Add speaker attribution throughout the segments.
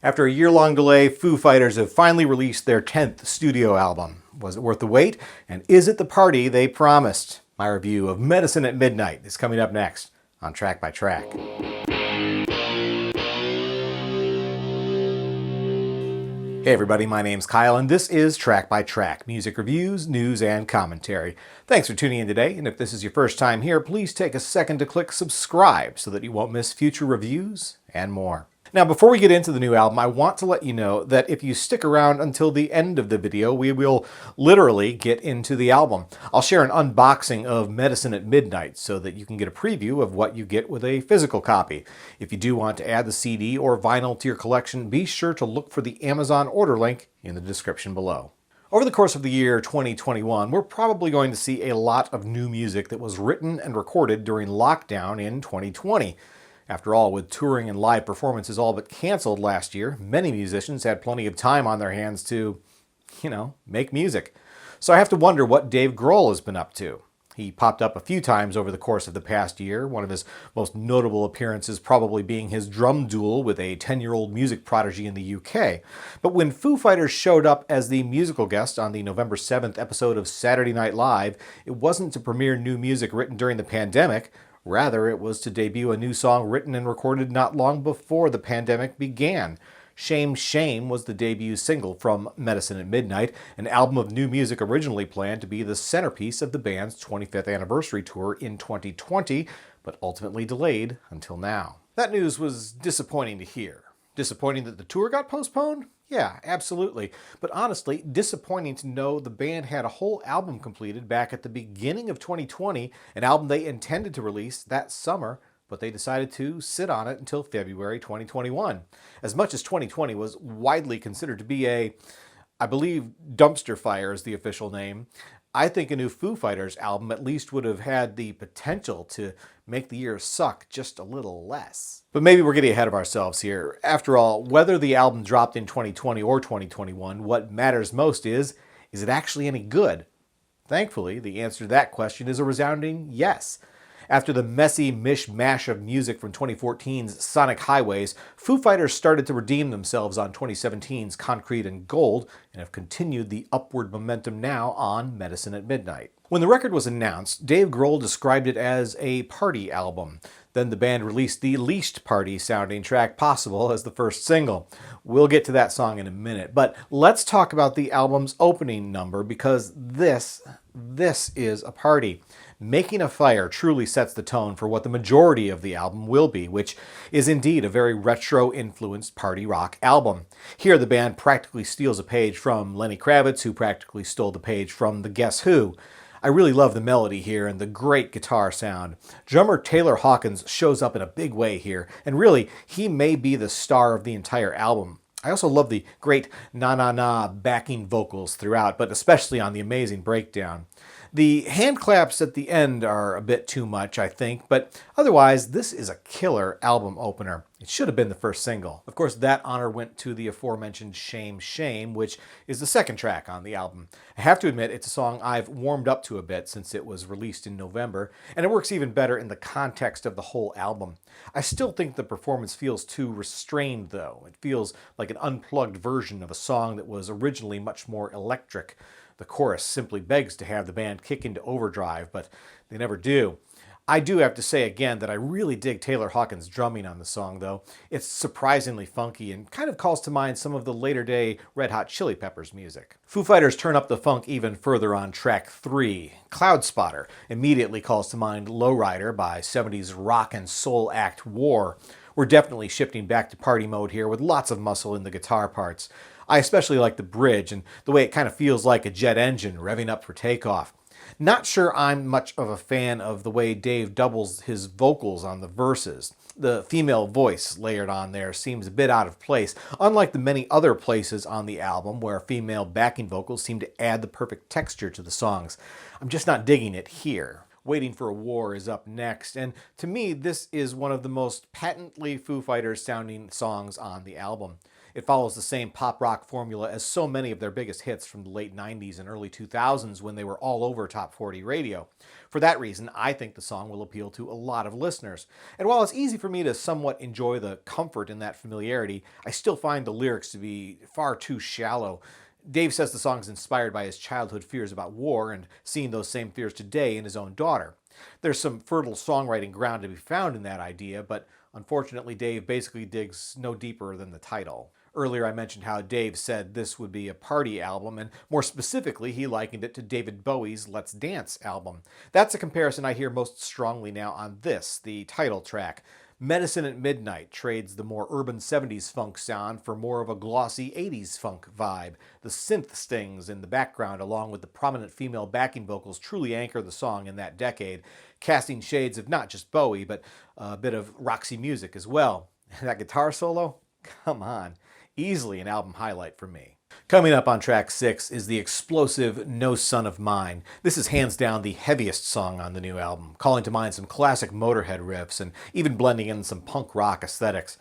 Speaker 1: After a year-long delay, Foo Fighters have finally released their 10th studio album. Was it worth the wait? And is it the party they promised? My review of Medicine at Midnight is coming up next on Track by Track. Hey everybody, my name's Kyle and this is Track by Track, music reviews, news, and commentary. Thanks for tuning in today, and if this is your first time here, please take a second to click subscribe so that you won't miss future reviews and more. Now, before we get into the new album, I want to let you know that if you stick around until the end of the video, we will literally get into the album. I'll share an unboxing of Medicine at Midnight so that you can get a preview of what you get with a physical copy. If you do want to add the CD or vinyl to your collection, be sure to look for the Amazon order link in the description below. Over the course of the year 2021, we're probably going to see a lot of new music that was written and recorded during lockdown in 2020. After all, with touring and live performances all but canceled last year, many musicians had plenty of time on their hands to, make music. So I have to wonder what Dave Grohl has been up to. He popped up a few times over the course of the past year, one of his most notable appearances probably being his drum duel with a 10-year-old music prodigy in the UK. But when Foo Fighters showed up as the musical guest on the November 7th episode of Saturday Night Live, it wasn't to premiere new music written during the pandemic. Rather, it was to debut a new song written and recorded not long before the pandemic began. Shame, Shame was the debut single from Medicine at Midnight, an album of new music originally planned to be the centerpiece of the band's 25th anniversary tour in 2020, but ultimately delayed until now. That news was disappointing to hear. Disappointing that the tour got postponed? Yeah, absolutely. But honestly, disappointing to know the band had a whole album completed back at the beginning of 2020, an album they intended to release that summer, but they decided to sit on it until February 2021. As much as 2020 was widely considered to be I believe dumpster fire is the official name, I think a new Foo Fighters album at least would have had the potential to make the year suck just a little less. But maybe we're getting ahead of ourselves here. After all, whether the album dropped in 2020 or 2021, what matters most is it actually any good? Thankfully, the answer to that question is a resounding yes. After the messy mishmash of music from 2014's Sonic Highways, Foo Fighters started to redeem themselves on 2017's Concrete and Gold and have continued the upward momentum now on Medicine at Midnight. When the record was announced, Dave Grohl described it as a party album. Then the band released the least party-sounding track possible as the first single. We'll get to that song in a minute, but let's talk about the album's opening number because this is a party. Making a Fire truly sets the tone for what the majority of the album will be, which is indeed a very retro-influenced party rock album. Here the band practically steals a page from Lenny Kravitz, who practically stole the page from the Guess Who. I really love the melody here and the great guitar sound. Drummer Taylor Hawkins shows up in a big way here, and really, he may be the star of the entire album. I also love the great na-na-na backing vocals throughout, but especially on the amazing breakdown. The hand claps at the end are a bit too much, I think, but otherwise, this is a killer album opener. It should have been the first single. Of course, that honor went to the aforementioned Shame, Shame, which is the second track on the album. I have to admit, it's a song I've warmed up to a bit since it was released in November, and it works even better in the context of the whole album. I still think the performance feels too restrained, though. It feels like an unplugged version of a song that was originally much more electric. The chorus simply begs to have the band kick into overdrive, but they never do. I do have to say again that I really dig Taylor Hawkins' drumming on the song, though. It's surprisingly funky and kind of calls to mind some of the later-day Red Hot Chili Peppers music. Foo Fighters turn up the funk even further on track 3. Cloud Spotter immediately calls to mind Lowrider by 70s rock and soul act War. We're definitely shifting back to party mode here with lots of muscle in the guitar parts. I especially like the bridge and the way it kind of feels like a jet engine revving up for takeoff. Not sure I'm much of a fan of the way Dave doubles his vocals on the verses. The female voice layered on there seems a bit out of place, unlike the many other places on the album where female backing vocals seem to add the perfect texture to the songs. I'm just not digging it here. Waiting for a War is up next, and to me this is one of the most patently Foo Fighters sounding songs on the album. It follows the same pop rock formula as so many of their biggest hits from the late 90s and early 2000s when they were all over top 40 radio. For that reason, I think the song will appeal to a lot of listeners. And while it's easy for me to somewhat enjoy the comfort in that familiarity, I still find the lyrics to be far too shallow. Dave says the song is inspired by his childhood fears about war and seeing those same fears today in his own daughter. There's some fertile songwriting ground to be found in that idea, but unfortunately Dave basically digs no deeper than the title. Earlier I mentioned how Dave said this would be a party album, and more specifically he likened it to David Bowie's Let's Dance album. That's a comparison I hear most strongly now on this, the title track. Medicine at Midnight trades the more urban 70s funk sound for more of a glossy 80s funk vibe. The synth stings in the background along with the prominent female backing vocals truly anchor the song in that decade, casting shades of not just Bowie, but a bit of Roxy Music as well. That guitar solo? Come on. Easily an album highlight for me. Coming up on track 6 is the explosive No Son of Mine. This is hands down the heaviest song on the new album, calling to mind some classic Motorhead riffs and even blending in some punk rock aesthetics.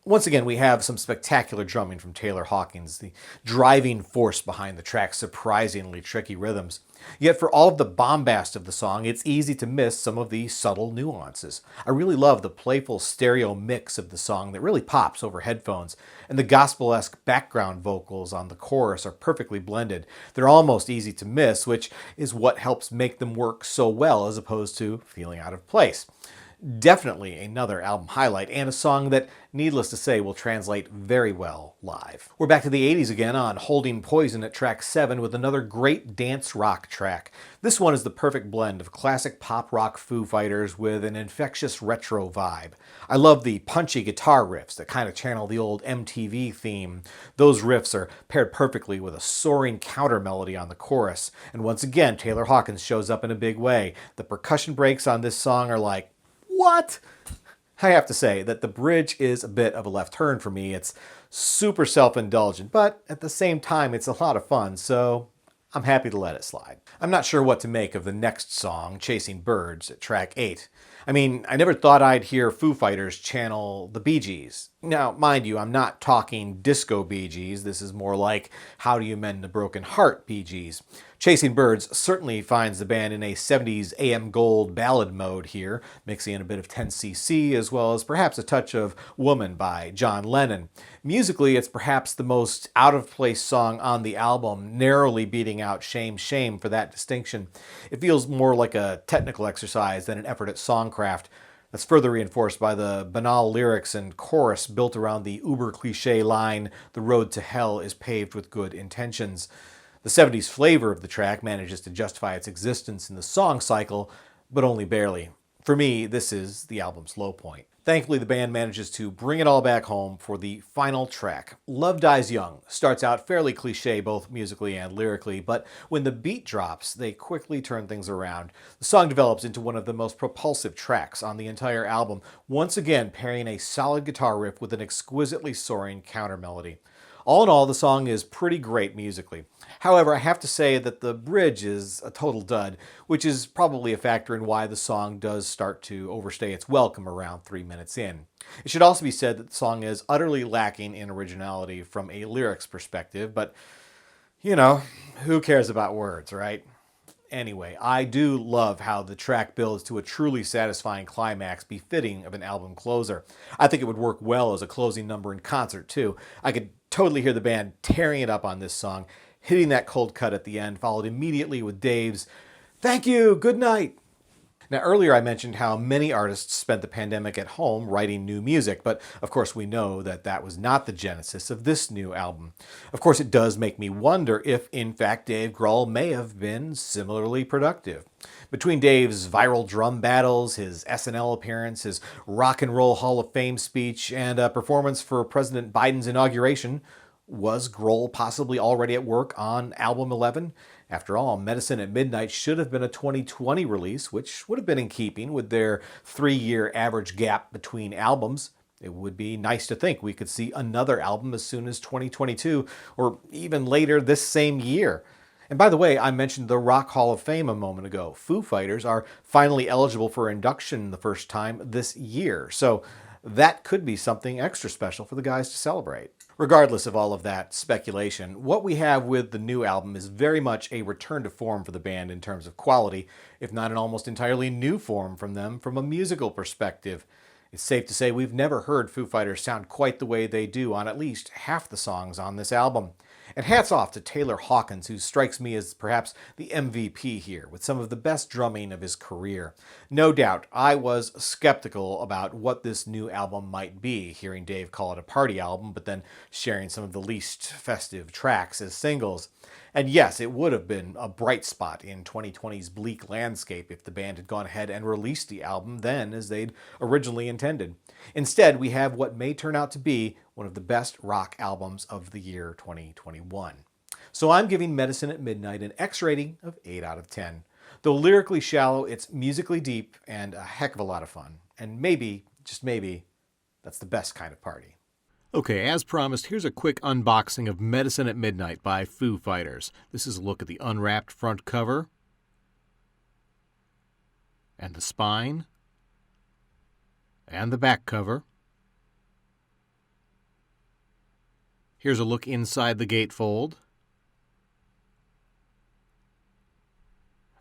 Speaker 1: Once again, we have some spectacular drumming from Taylor Hawkins, the driving force behind the track's surprisingly tricky rhythms. Yet for all of the bombast of the song, it's easy to miss some of the subtle nuances. I really love the playful stereo mix of the song that really pops over headphones, and the gospel-esque background vocals on the chorus are perfectly blended. They're almost easy to miss, which is what helps make them work so well as opposed to feeling out of place. Definitely another album highlight, and a song that, needless to say, will translate very well live. We're back to the 80s again on Holding Poison at track 7 with another great dance rock track. This one is the perfect blend of classic pop rock Foo Fighters with an infectious retro vibe. I love the punchy guitar riffs that kind of channel the old MTV theme. Those riffs are paired perfectly with a soaring counter melody on the chorus, and once again Taylor Hawkins shows up in a big way. The percussion breaks on this song are like, what? I have to say that the bridge is a bit of a left turn for me. It's super self-indulgent, but at the same time it's a lot of fun, so I'm happy to let it slide. I'm not sure what to make of the next song, Chasing Birds, at track 8. I mean, I never thought I'd hear Foo Fighters channel the Bee Gees. Now, mind you, I'm not talking disco Bee Gees. This is more like How Do You Mend a Broken Heart Bee Gees. Chasing Birds certainly finds the band in a 70s AM Gold ballad mode here, mixing in a bit of 10cc as well as perhaps a touch of Woman by John Lennon. Musically, it's perhaps the most out-of-place song on the album, narrowly beating out Shame Shame for that distinction. It feels more like a technical exercise than an effort at songcraft. That's further reinforced by the banal lyrics and chorus built around the uber-cliche line, "The road to hell is paved with good intentions." The 70s flavor of the track manages to justify its existence in the song cycle, but only barely. For me, this is the album's low point. Thankfully, the band manages to bring it all back home for the final track. Love Dies Young starts out fairly cliche both musically and lyrically, but when the beat drops, they quickly turn things around. The song develops into one of the most propulsive tracks on the entire album, once again pairing a solid guitar riff with an exquisitely soaring counter melody. All in all, the song is pretty great musically. However, I have to say that the bridge is a total dud, which is probably a factor in why the song does start to overstay its welcome around 3 minutes in. It should also be said that the song is utterly lacking in originality from a lyrics perspective, but, you know, who cares about words, right? Anyway, I do love how the track builds to a truly satisfying climax befitting of an album closer. I think it would work well as a closing number in concert, too. I could totally hear the band tearing it up on this song, hitting that cold cut at the end, followed immediately with Dave's "Thank you, good night." Now, earlier I mentioned how many artists spent the pandemic at home writing new music, but of course we know that that was not the genesis of this new album. Of course, it does make me wonder if, in fact, Dave Grohl may have been similarly productive. Between Dave's viral drum battles, his SNL appearance, his Rock and Roll Hall of Fame speech, and a performance for President Biden's inauguration, was Grohl possibly already at work on album 11? After all, Medicine at Midnight should have been a 2020 release, which would have been in keeping with their 3-year average gap between albums. It would be nice to think we could see another album as soon as 2022, or even later this same year. And by the way, I mentioned the Rock Hall of Fame a moment ago. Foo Fighters are finally eligible for induction the first time this year, so that could be something extra special for the guys to celebrate. Regardless of all of that speculation, what we have with the new album is very much a return to form for the band in terms of quality, if not an almost entirely new form from them from a musical perspective. It's safe to say we've never heard Foo Fighters sound quite the way they do on at least half the songs on this album. And hats off to Taylor Hawkins, who strikes me as perhaps the MVP here, with some of the best drumming of his career. No doubt, I was skeptical about what this new album might be, hearing Dave call it a party album, but then sharing some of the least festive tracks as singles. And yes, it would have been a bright spot in 2020's bleak landscape if the band had gone ahead and released the album then as they'd originally intended. Instead, we have what may turn out to be one of the best rock albums of the year 2021. So I'm giving Medicine at Midnight an X rating of 8 out of 10. Though lyrically shallow, it's musically deep and a heck of a lot of fun. And maybe, just maybe, that's the best kind of party. Okay, as promised, here's a quick unboxing of Medicine at Midnight by Foo Fighters. This is a look at the unwrapped front cover and the spine and the back cover. Here's a look inside the gatefold.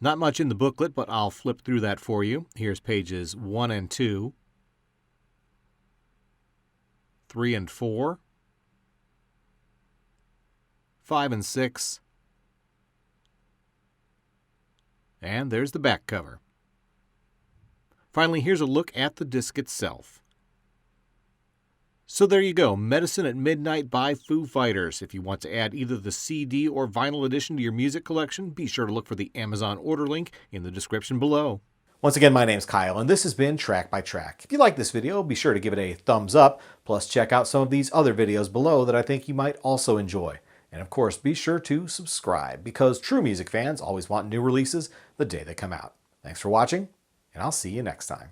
Speaker 1: Not much in the booklet, but I'll flip through that for you. Here's pages 1 and 2. 3 and 4, 5 and 6, and there's the back cover. Finally, here's a look at the disc itself. So there you go, Medicine at Midnight by Foo Fighters. If you want to add either the CD or vinyl edition to your music collection, be sure to look for the Amazon order link in the description below. Once again, my name's Kyle, and this has been Track by Track. If you like this video, be sure to give it a thumbs up, plus check out some of these other videos below that I think you might also enjoy. And of course, be sure to subscribe, because true music fans always want new releases the day they come out. Thanks for watching, and I'll see you next time.